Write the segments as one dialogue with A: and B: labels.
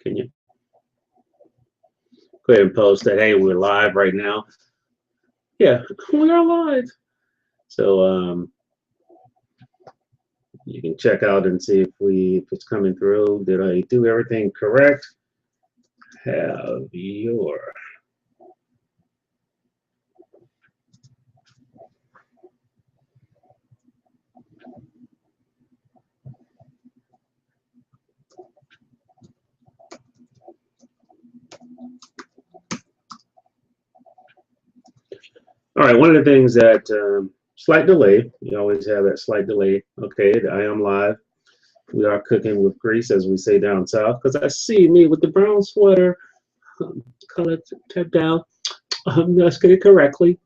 A: Can you go ahead and post that? Hey, we're live right now. Yeah, we are live. So you can check out and see if it's coming through. Did I do everything correct? Have your All right, one of the things that slight delay, you always have that slight delay. Okay, I am live. We are cooking with grease, as we say down south, because I see me with the brown sweater, color tapped down. Let's get it correctly.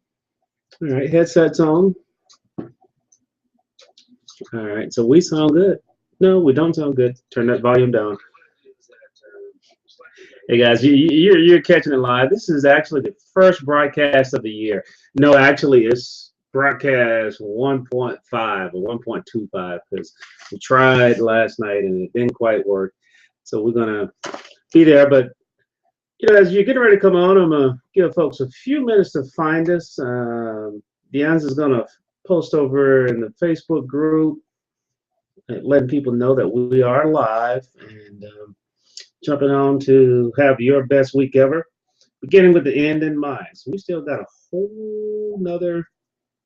A: All right, headsets on. All right, so we sound good. No, we don't sound good. Turn that volume down. Hey guys, you're catching it live. This is actually the first broadcast of the year. No, actually, it's broadcast 1.5 or 1.25 because we tried last night and it didn't quite work. So we're gonna be there. But as you're getting ready to come on, I'm gonna give folks a few minutes to find us. Deanna is gonna post over in the Facebook group, letting people know that we are live and. Jumping on to have your best week ever, beginning with the end in mind. So we still got a whole another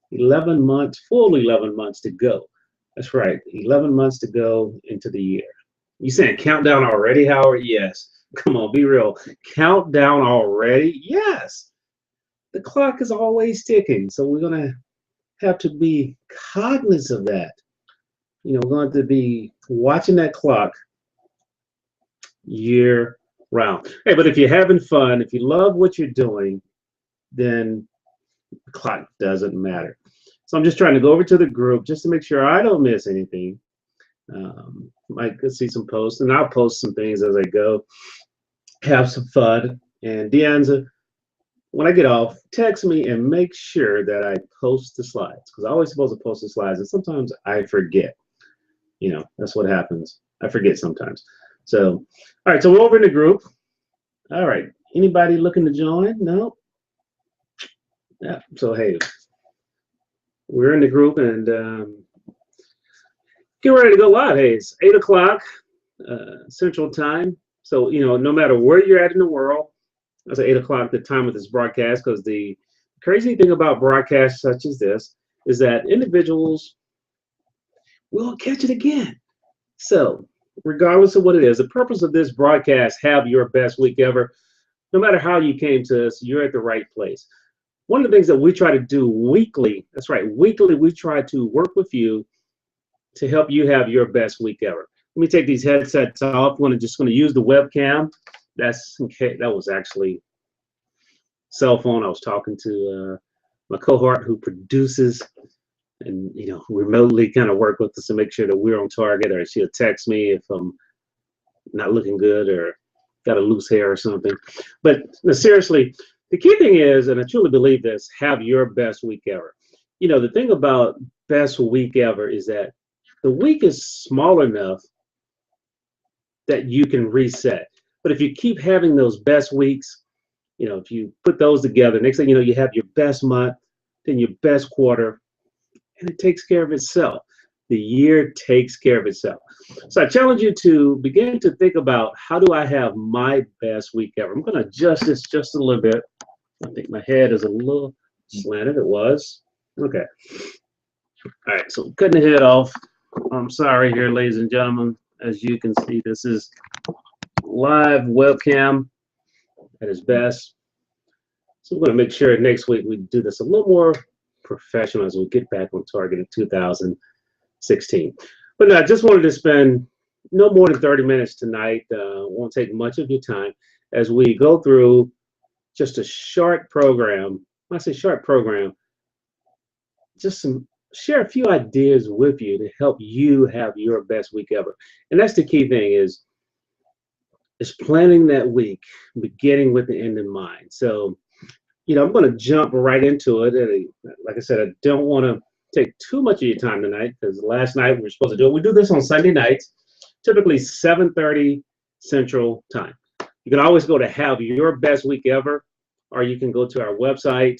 A: 11 months, full 11 months to go. That's right, 11 months to go into the year. You saying countdown already, Howard? Yes. Come on, be real. Countdown already? Yes. The clock is always ticking, so we're going to have to be cognizant of that. We're going to be watching that clock year round. Hey, but if you're having fun, if you love what you're doing, then the clock doesn't matter. So I'm just trying to go over to the group just to make sure I don't miss anything. I could see some posts, and I'll post some things as I go. Have some fun. And Deanza, when I get off, text me and make sure that I post the slides, because I always supposed to post the slides, and sometimes I forget. That's what happens. I forget sometimes. So, all right, so we're over in the group. All right, anybody looking to join? No? Yeah, so hey, we're in the group and get ready to go live. Hey, it's 8 o'clock Central Time. So, no matter where you're at in the world, that's at 8 o'clock, the time of this broadcast, because the crazy thing about broadcasts such as this is that individuals will catch it again. So, regardless of what it is, the purpose of this broadcast, have your best week ever. No matter how you came to us, you're at the right place. One of the things that we try to do weekly, that's right, weekly, we try to work with you to help you have your best week ever. Let me take these headsets off. I'm just going to use the webcam. That was actually cell phone. I was talking to my cohort who produces and remotely kind of work with us to make sure that we're on target, or she'll text me if I'm not looking good or got a loose hair or something. But seriously, the key thing is, and I truly believe this, have your best week ever. The thing about best week ever is that the week is small enough that you can reset. But if you keep having those best weeks, if you put those together, next thing you know, you have your best month, then your best quarter, and it takes care of itself. The year takes care of itself. So I challenge you to begin to think about, how do I have my best week ever? I'm going to adjust this just a little bit. I think my head is a little slanted. It was. Okay. All right, so cutting the head off. I'm sorry here, ladies and gentlemen. As you can see, this is live webcam at its best. So we're going to make sure next week we do this a little more professional as we get back on target in 2016. But no, I just wanted to spend no more than 30 minutes tonight. Won't take much of your time as we go through just a short program. When I say short program, just share a few ideas with you to help you have your best week ever. And that's the key thing is planning that week, beginning with the end in mind. So, I'm going to jump right into it. And like I said, I don't want to take too much of your time tonight, because last night we were supposed to do it. We do this on Sunday nights, typically 7:30 Central Time. You can always go to Have Your Best Week Ever, or you can go to our website,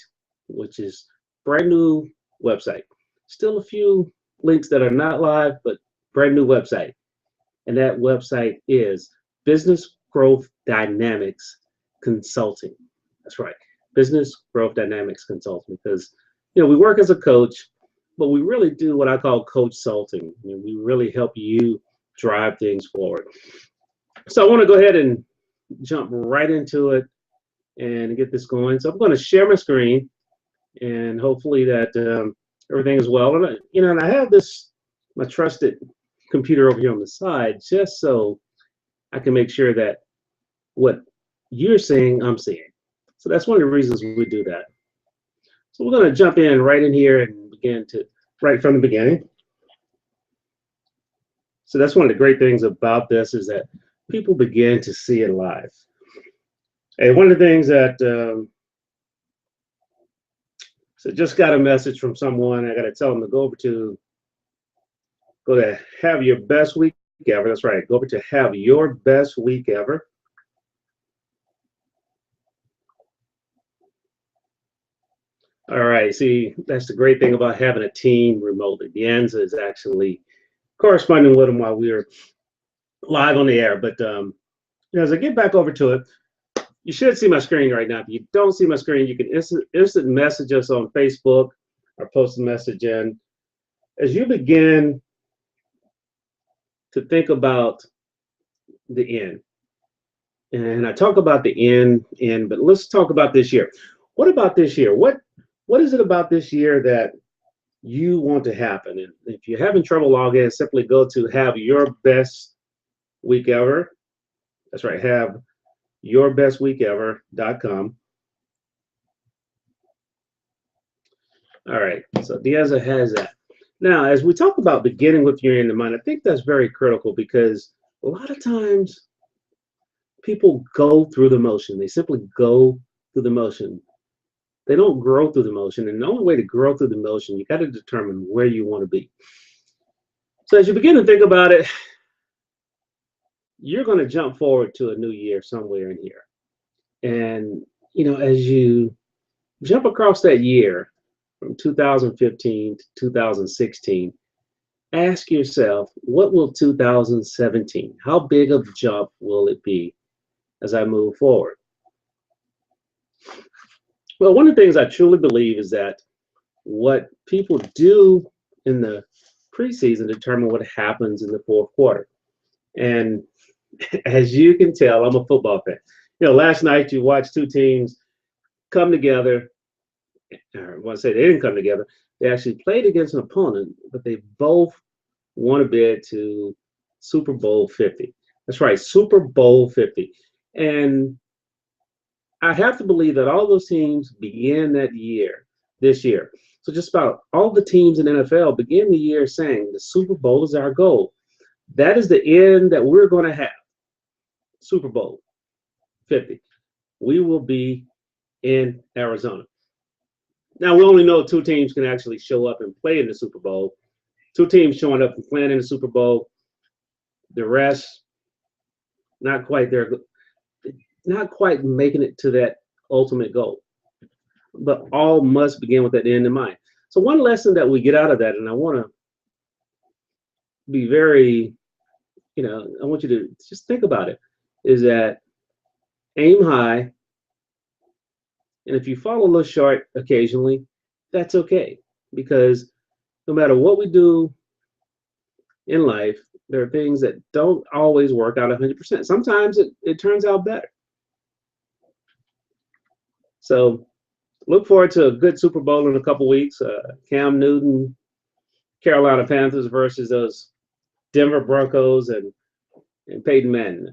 A: which is brand new website. Still a few links that are not live, but brand new website. And that website is Business Growth Dynamics Consulting. That's right, Business Growth Dynamics Consulting, because we work as a coach, but we really do what I call coach salting. We really help you drive things forward. So I want to go ahead and jump right into it and get this going. So I'm going to share my screen, and hopefully that everything is well. And I have my trusted computer over here on the side, just so I can make sure that what you're seeing, I'm seeing. So that's one of the reasons we do that. So we're going to jump in right in here and begin to right from the beginning. So that's one of the great things about this, is that people begin to see it live. And one of the things that so just got a message from someone. I got to tell them to go to Have Your Best Week Ever. That's right. Go over to Have Your Best Week Ever. All right. See, that's the great thing about having a team remotely. Deanza is actually corresponding with them while we're live on the air. But as I get back over to it, you should see my screen right now. If you don't see my screen, you can instant message us on Facebook or post a message in. As you begin to think about the end, and I talk about the end, but let's talk about this year. What about this year? What is it about this year that you want to happen? And if you're having trouble logging in, simply go to Have Your Best Week Ever. That's right, Have yourbestweekever.com. All right, so Deanza has that. Now, as we talk about beginning with your end in mind, I think that's very critical, because a lot of times people go through the motion. They simply go through the motion. They don't grow through the motion. And the only way to grow through the motion, you got to determine where you want to be. So as you begin to think about it, you're going to jump forward to a new year somewhere in here. And, as you jump across that year from 2015 to 2016, ask yourself, what will 2017, how big of a jump will it be as I move forward? Well, one of the things I truly believe is that what people do in the preseason determine what happens in the fourth quarter. And as you can tell, I'm a football fan. Last night you watched two teams come together. I want to say they didn't come together. They actually played against an opponent, but they both won a bid to Super Bowl 50. That's right, Super Bowl 50. And I have to believe that all those teams began this year. So just about all the teams in NFL begin the year saying the Super Bowl is our goal. That is the end that we're going to have. Super Bowl 50. We will be in Arizona. Now, we only know two teams can actually show up and play in the Super Bowl. Two teams showing up and playing in the Super Bowl. The rest, not quite there, not quite making it to that ultimate goal. But all must begin with that end in mind. So one lesson that we get out of that, and I want to be very, I want you to just think about it, is that aim high. And if you fall a little short occasionally, that's okay. Because no matter what we do in life, there are things that don't always work out 100%. Sometimes it turns out better. So look forward to a good Super Bowl in a couple weeks. Cam Newton, Carolina Panthers versus those Denver Broncos and Peyton Manning.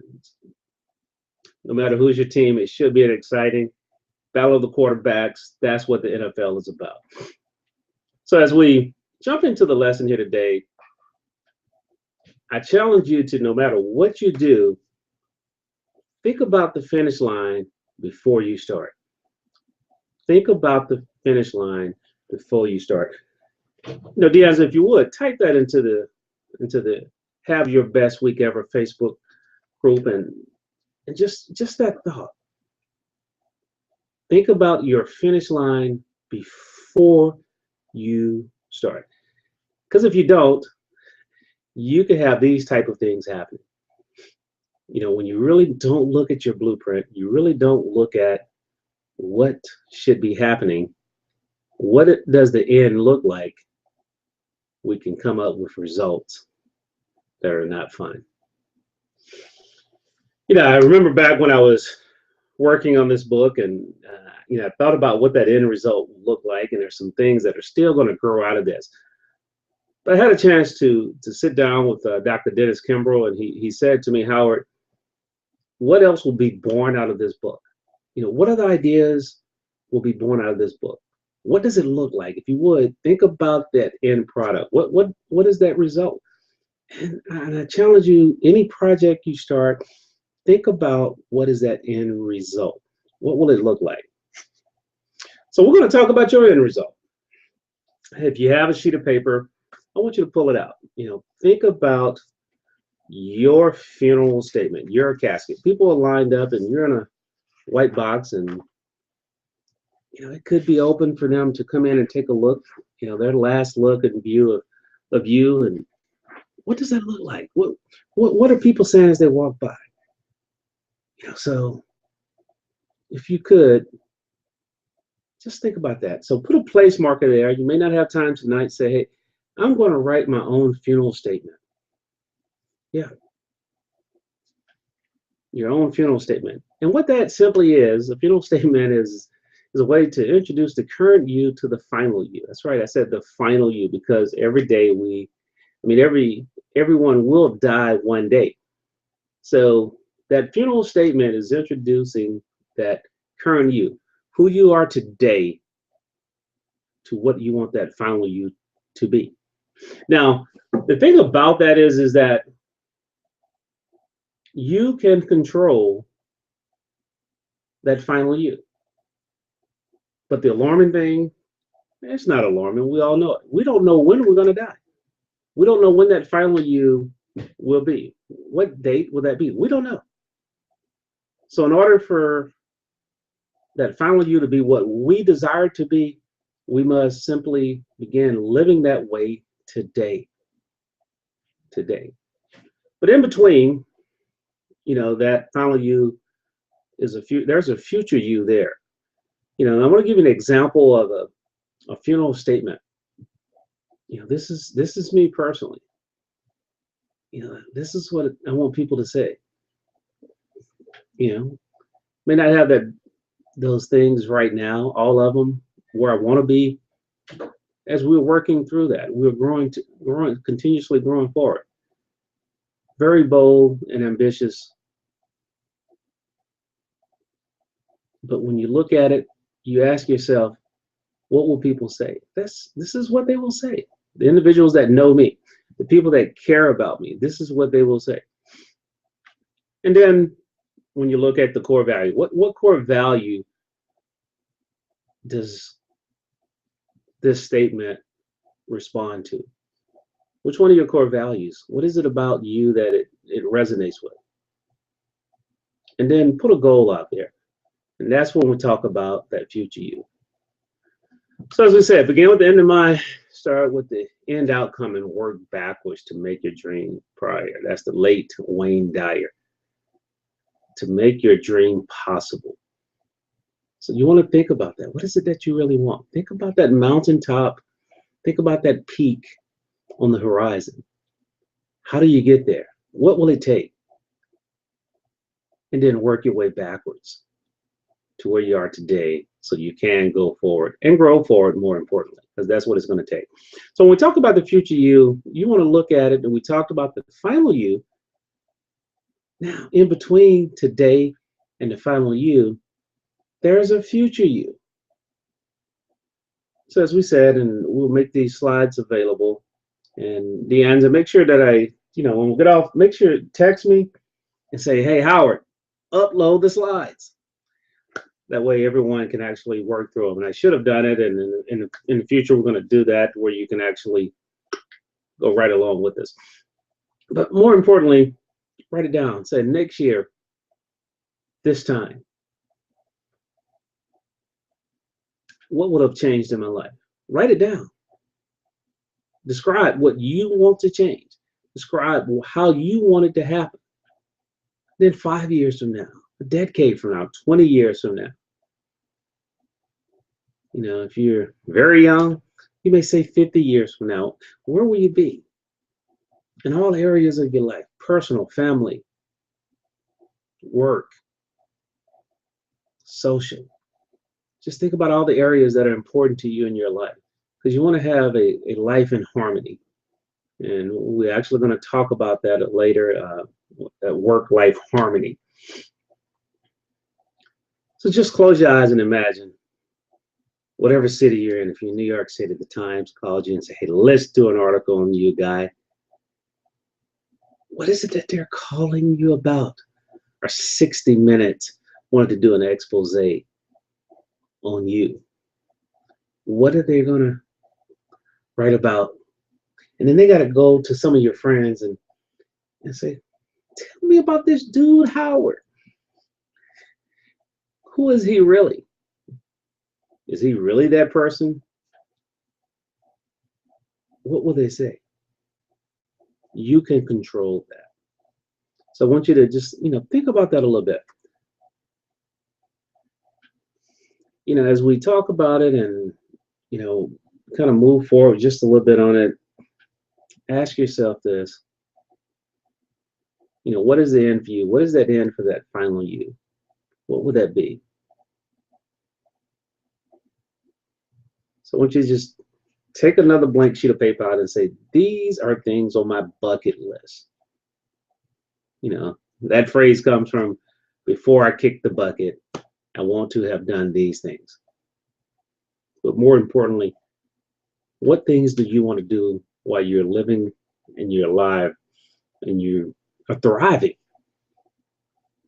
A: No matter who's your team, it should be an exciting battle of the quarterbacks. That's what the NFL is about. So as we jump into the lesson here today, I challenge you to, no matter what you do, think about the finish line before you start. Think about the finish line before you start. Deanza, if you would, type that into the Have Your Best Week Ever Facebook group, and And just that thought. Think about your finish line before you start. Because if you don't, you could have these type of things happen. When you really don't look at your blueprint, you really don't look at what should be happening, does the end look like, we can come up with results that are not fun. I remember back when I was working on this book, and I thought about what that end result would look like, and there's some things that are still going to grow out of this. But I had a chance to sit down with Dr. Dennis Kimbrough, and he said to me, Howard, what else will be born out of this book? What other ideas will be born out of this book? What does it look like? If you would, think about that end product. What is that result? And I challenge you, any project you start, think about what is that end result? What will it look like? So we're going to talk about your end result. If you have a sheet of paper, I want you to pull it out. Think about your funeral statement, your casket. People are lined up and you're in a white box, and it could be open for them to come in and take a look, their last look and view of you. And what does that look like? What are people saying as they walk by? So if you could just think about that. So put a place marker there. You may not have time tonight. Say, hey, I'm going to write my own funeral statement. Yeah. Your own funeral statement. And what that simply is, a funeral statement is a way to introduce the current you to the final you. That's right. I said the final you, because every day everyone will die one day. So that funeral statement is introducing that current you, who you are today, to what you want that final you to be. Now, the thing about that is that you can control that final you. But the alarming thing, it's not alarming. We all know it. We don't know when we're going to die. We don't know when that final you will be. What date will that be? We don't know. So in order for that final you to be what we desire to be, we must simply begin living that way today. But in between, that final you is there's a future you there. I'm going to give you an example of a funeral statement. This is me personally. This is what I want people to say. May not have those things right now, all of them where I want to be. As we're working through that, we're continuously growing forward. Very bold and ambitious. But when you look at it, you ask yourself, what will people say? This is what they will say. The individuals that know me, the people that care about me, this is what they will say. And then when you look at the core value, what core value does this statement respond to? Which one of your core values? What is it about you that it resonates with? And then put a goal out there. And that's when we talk about that future you. So as we said, begin with the end in mind, start with the end outcome, and work backwards to make your dream prior. That's the late Wayne Dyer. To make your dream possible. So you want to think about that. What is it that you really want? Think about that mountaintop. Think about that peak on the horizon. How do you get there? What will it take? And then work your way backwards to where you are today, so you can go forward and grow forward, more importantly, because that's what it's going to take. So when we talk about the future you want to look at it, and we talked about the final you. Now, in between today and the final you, there's a future you. So as we said, and we'll make these slides available, and Deanza, make sure that when we get off, make sure text me and say, hey, Howard, upload the slides. That way everyone can actually work through them. And I should have done it, and in the future we're going to do that, where you can actually go right along with this. But more importantly, write it down. Say next year, this time, what would have changed in my life? Write it down. Describe what you want to change. Describe how you want it to happen. Then 5 years from now, a decade from now, 20 years from now, if you're very young, you may say 50 years from now, where will you be? In all areas of your life, personal, family, work, social. Just think about all the areas that are important to you in your life, because you want to have a life in harmony. And we're actually going to talk about that later, work-life harmony. So just close your eyes and imagine whatever city you're in. If you're in New York City, the Times called you and said, hey, let's do an article on you, guy. What is it that they're calling you about? Or 60 Minutes wanted to do an expose on you. What are they going to write about? And then they got to go to some of your friends and say, tell me about this dude, Howard. Who is he really? Is he really that person? What will they say? You can control that. So I want you to just, think about that a little bit. As we talk about it and, kind of move forward just a little bit on it, ask yourself this. What is the end for you? What is that end for that final you? What would that be? So I want you to just take another blank sheet of paper out and say, these are things on my bucket list. That phrase comes from before I kick the bucket, I want to have done these things. But more importantly, what things do you want to do while you're living and you're alive and you are thriving?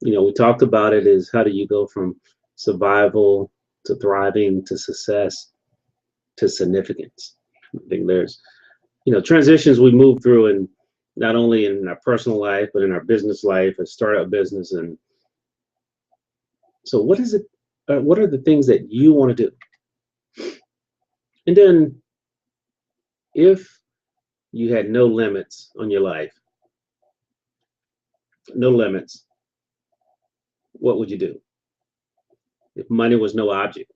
A: We talked about it is how do you go from survival to thriving to success to significance. I think there's, transitions we move through, and not only in our personal life, but in our business life, a startup business. And so what is it? What are the things that you want to do? And then if you had no limits on your life, no limits, what would you do? If money was no object,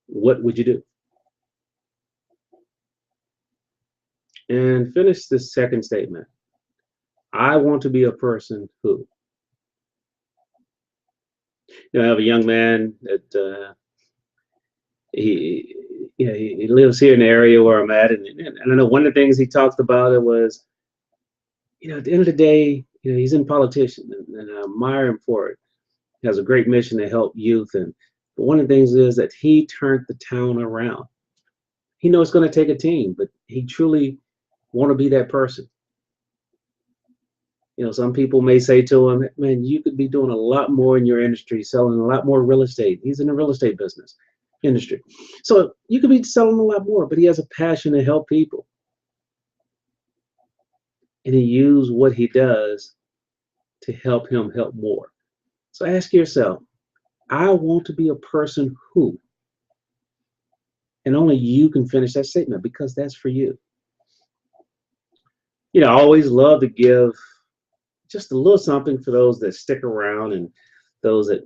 A: what would you do? And finish this second statement. I want to be a person who. I have a young man that he lives here in the area where I'm at, and I know one of the things he talked about it was, at the end of the day, he's in politician, and I admire him for it. He has a great mission to help youth, but one of the things is that he turned the town around. He knows it's going to take a team, but he truly want to be that person. Some people may say to him, man, you could be doing a lot more in your industry, selling a lot more real estate. He's in the real estate business industry. So you could be selling a lot more, but he has a passion to help people. And he used what he does to help him help more. So ask yourself, I want to be a person who, and only you can finish that statement because that's for you. I always love to give just a little something for those that stick around and those that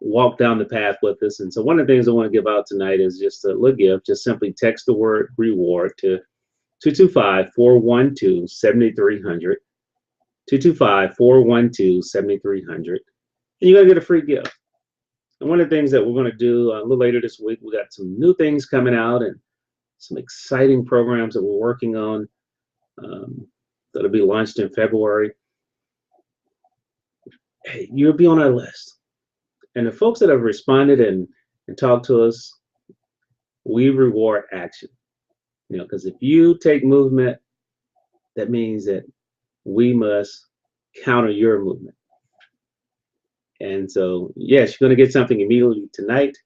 A: walk down the path with us. And so one of the things I want to give out tonight is just a little gift. Just simply text the word reward to 225-412-7300, 225-412-7300, and you're going to get a free gift. And one of the things that we're going to do a little later this week, we got some new things coming out and some exciting programs that we're working on that'll be launched in February. Hey, you'll be on our list. And the folks that have responded and talked to us, we reward action. Because if you take movement, that means that we must counter your movement. And so, yes, you're going to get something immediately tonight.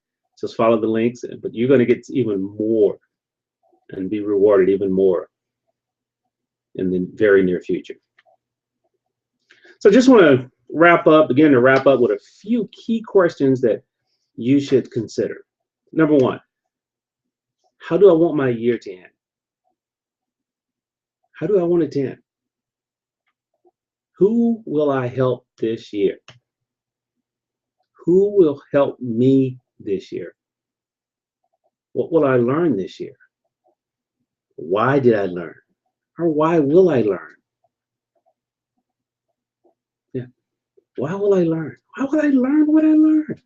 A: Just follow the links, but you're going to get even more and be rewarded even more in the very near future. So I just want to begin to wrap up with a few key questions that you should consider. Number one, how do I want my year to end? How do I want it to end? Who will I help this year? Who will help me this year? What will I learn this year? Why did I learn? Or why will I learn? Yeah. Why will I learn? Why will I learn what I learned?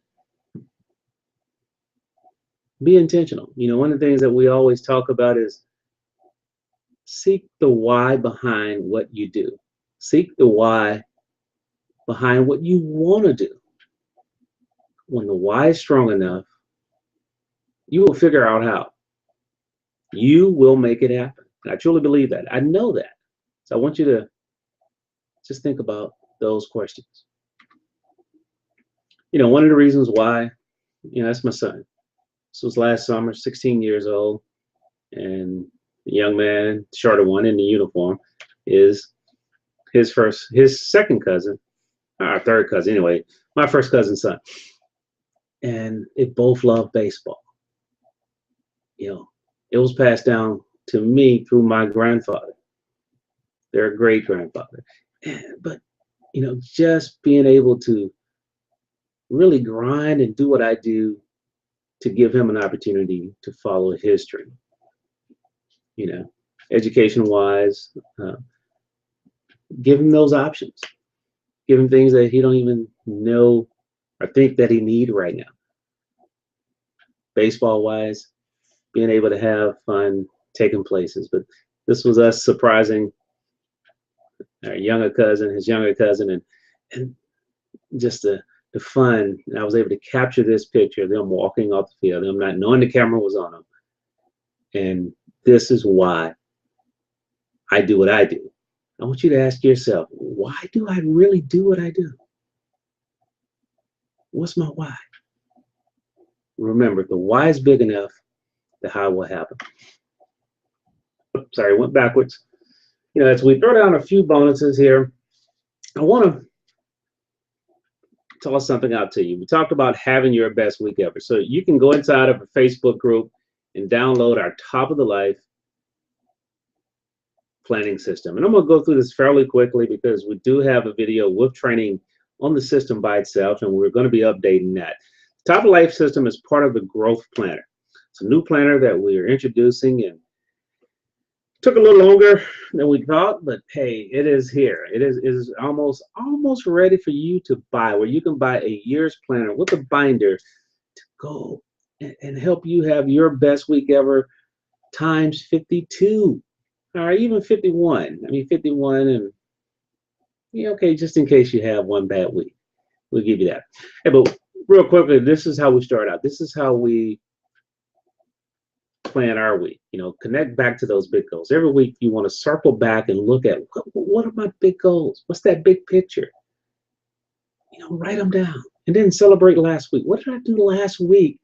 A: Be intentional. One of the things that we always talk about is seek the why behind what you do. Seek the why behind what you want to do. When the why is strong enough, you will figure out how. You will make it happen. I truly believe that. I know that. So I want you to just think about those questions. One of the reasons why, that's my son. This was last summer, 16 years old, and the young man, shorter one in the uniform, is his second cousin, our third cousin, anyway, my first cousin's son. And they both love baseball. It was passed down to me through my grandfather, their great grandfather. But, just being able to really grind and do what I do to give him an opportunity to follow his dream, education wise, give him those options, give him things that he don't even know or think that he need right now. Baseball wise, being able to have fun, taking places. But this was us surprising our his younger cousin, and just the fun. And I was able to capture this picture of them walking off the field, them not knowing the camera was on them. And this is why I do what I do. I want you to ask yourself, why do I really do what I do? What's my why? Remember, the why is big enough, the how will happen. Sorry, went backwards. As we throw down a few bonuses here, I want to toss something out to you. We talked about having your best week ever. So you can go inside of a Facebook group and download our Top of the Life planning system. And I'm going to go through this fairly quickly because we do have a video with training on the system by itself, and we're going to be updating that. Top of Life system is part of the Growth Planner. It's a new planner that we are introducing, and took a little longer than we thought, but hey, it is here. It is almost ready for you to buy, where you can buy a year's planner with a binder to go and help you have your best week ever times 52, or even 51. 51, and okay, just in case you have one bad week, we'll give you that. Hey, but real quickly, this is how we start out. This is how we plan our week. Connect back to those big goals. Every week you want to circle back and look at what are my big goals? What's that big picture? Write them down, and then celebrate last week. What did I do last week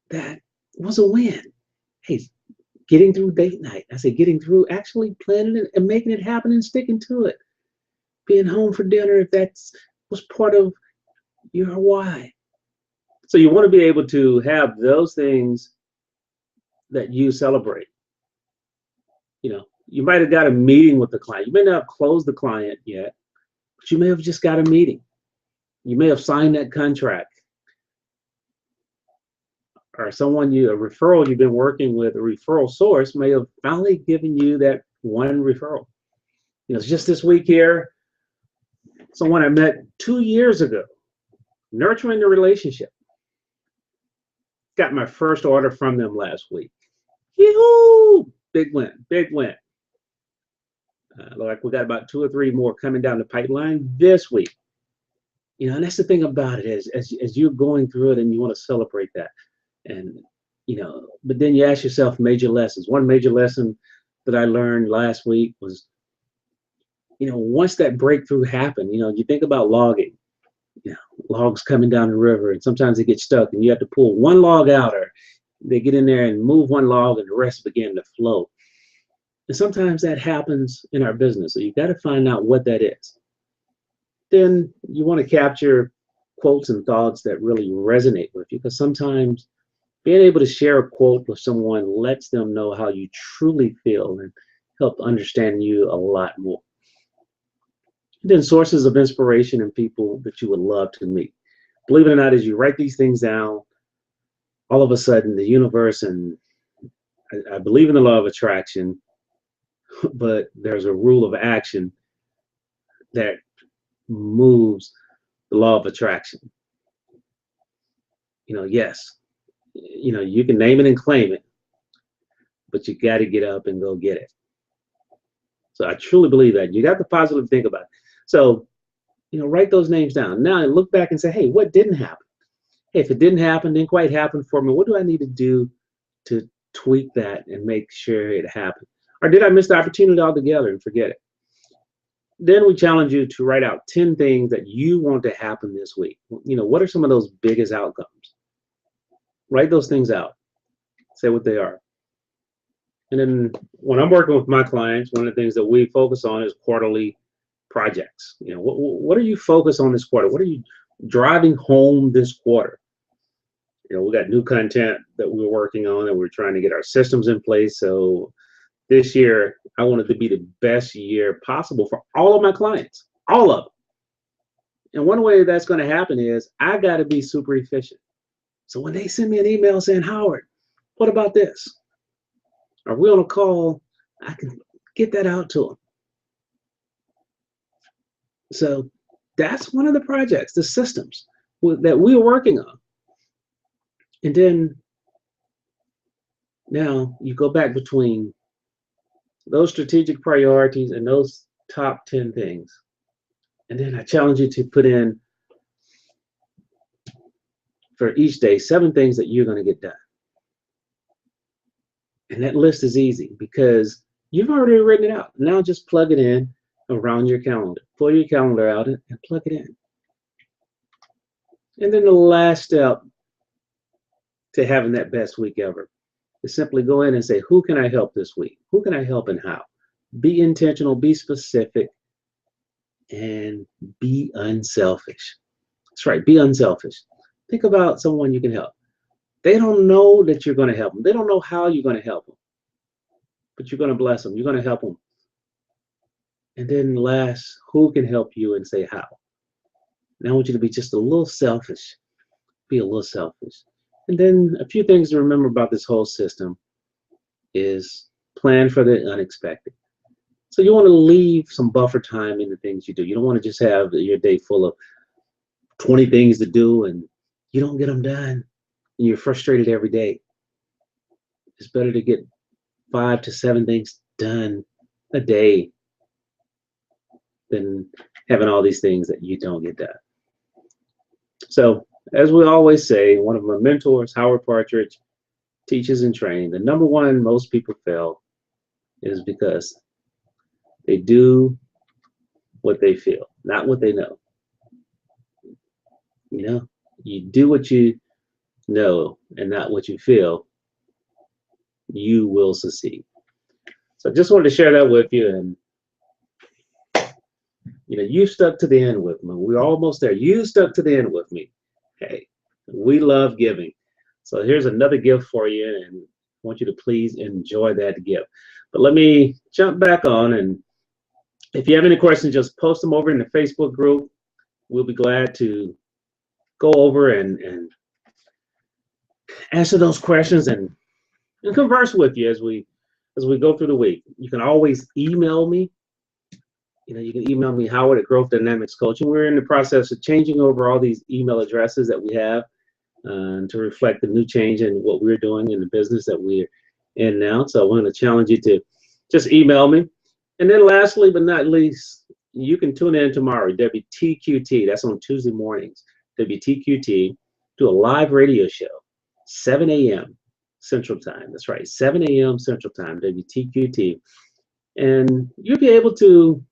A: that was a win? Hey, getting through date night. I say getting through actually planning it and making it happen and sticking to it. Being home for dinner, if that was part of your why. So you want to be able to have those things that you celebrate. You might have got a meeting with the client. You may not have closed the client yet, but you may have just got a meeting. You may have signed that contract. Or a referral you've been working with, a referral source, may have finally given you that one referral. It's just this week here, someone I met 2 years ago, nurturing the relationship. Got my first order from them last week. Yee-hoo! Big win, big win. Like we got about 2 or 3 more coming down the pipeline this week. And that's the thing about it is, as you're going through it and you want to celebrate that. And, but then you ask yourself major lessons. One major lesson that I learned last week was, once that breakthrough happened, you think about logging. Logs coming down the river, and sometimes they get stuck and you have to pull one log out, or they get in there and move one log and the rest begin to flow. And sometimes that happens in our business. So you got to find out what that is. Then you want to capture quotes and thoughts that really resonate with you, because sometimes being able to share a quote with someone lets them know how you truly feel and help understand you a lot more. Then sources of inspiration and people that you would love to meet. Believe it or not, as you write these things down, all of a sudden the universe, and I believe in the law of attraction, but there's a rule of action that moves the law of attraction. Yes, you can name it and claim it, but you got to get up and go get it. So I truly believe that. You got the positive think about it. So, write those names down. Now look back and say, hey, what didn't happen? Hey, if it didn't happen, didn't quite happen for me, what do I need to do to tweak that and make sure it happened? Or did I miss the opportunity altogether and forget it? Then we challenge you to write out 10 things that you want to happen this week. What are some of those biggest outcomes? Write those things out. Say what they are. And then when I'm working with my clients, one of the things that we focus on is quarterly projects. What are you focused on this quarter? What are you driving home this quarter? We got new content that we're working on, and we're trying to get our systems in place. So this year, I want it to be the best year possible for all of my clients, all of them. And one way that's going to happen is I got to be super efficient. So when they send me an email saying, Howard, what about this? Are we on a call? I can get that out to them. So that's one of the projects, the systems that we are working on. And then now you go back between those strategic priorities and those top 10 things. And then I challenge you to put in for each day 7 things that you're going to get done. And that list is easy because you've already written it out. Now just plug it in around your calendar. Pull your calendar out and plug it in. And then the last step to having that best week ever is simply go in and say, who can I help this week? Who can I help and how? Be intentional, be specific, and be unselfish. That's right, be unselfish. Think about someone you can help. They don't know that you're going to help them. They don't know how you're going to help them. But you're going to bless them. You're going to help them. And then last, who can help you, and say how. Now I want you to be just a little selfish. Be a little selfish. And then a few things to remember about this whole system is plan for the unexpected. So you want to leave some buffer time in the things you do. You don't want to just have your day full of 20 things to do and you don't get them done and you're frustrated every day. It's better to get 5 to 7 things done a day than having all these things that you don't get done. So as we always say, one of my mentors, Howard Partridge, teaches and trains, the number one most people fail is because they do what they feel, not what they know. You do what you know and not what you feel, you will succeed. So I just wanted to share that with you. And you stuck to the end with me. We're almost there. You stuck to the end with me. Hey, we love giving. So here's another gift for you, and I want you to please enjoy that gift. But let me jump back on, and if you have any questions, just post them over in the Facebook group. We'll be glad to go over and answer those questions and converse with you as we go through the week. You can always email me. You can email me, Howard at Growth Dynamics Coaching. We're in the process of changing over all these email addresses that we have to reflect the new change in what we're doing in the business that we're in now. So I want to challenge you to just email me. And then lastly, but not least, you can tune in tomorrow, WTQT. That's on Tuesday mornings. WTQT, do a live radio show, 7 a.m. Central Time. That's right, 7 a.m. Central Time, WTQT. And you'll be able to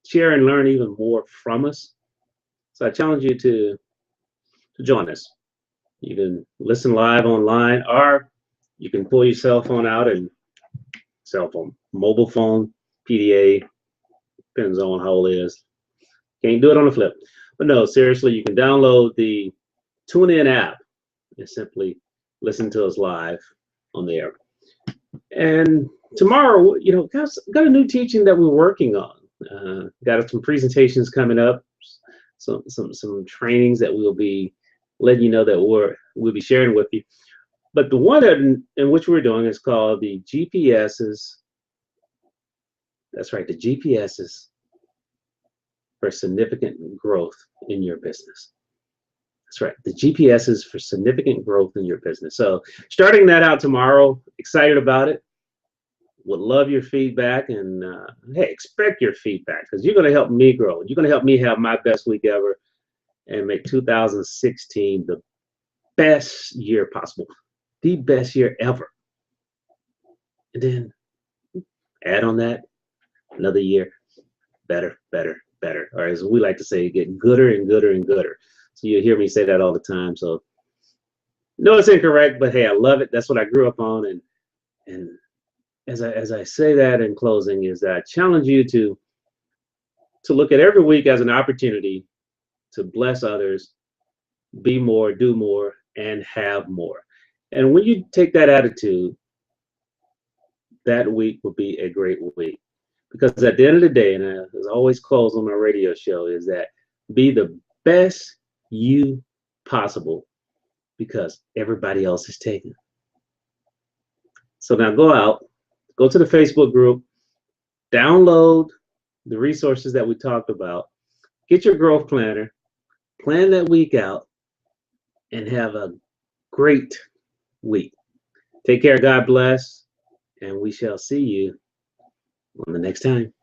A: share and learn even more from us. So I challenge you to join us. You can listen live online, or you can pull your cell phone out and mobile phone, PDA, depends on how old it is. Can't do it on the flip. But no, seriously, you can download the TuneIn app and simply listen to us live on the air. And tomorrow, got a new teaching that we're working on. Got some presentations coming up, some trainings that we'll be letting you know that we'll be sharing with you. But the one in which we're doing is called the GPSs. That's right, the GPSs for significant growth in your business. That's right, the GPSs for significant growth in your business. So starting that out tomorrow, excited about it. Would love your feedback, and hey, expect your feedback, because you're going to help me grow. You're going to help me have my best week ever and make 2016 the best year possible, the best year ever. And then add on that another year, better, better, better. Or as we like to say, get gooder and gooder and gooder. So you hear me say that all the time. So no, it's incorrect, but hey, I love it. That's what I grew up on. And as I say that in closing, is that I challenge you to look at every week as an opportunity to bless others, be more, do more, and have more. And when you take that attitude, that week will be a great week. Because at the end of the day, and as I always close on my radio show, is that be the best you possible, because everybody else is taken. So now go to the Facebook group, download the resources that we talked about, get your growth planner, plan that week out, and have a great week. Take care, God bless, and we shall see you on the next time.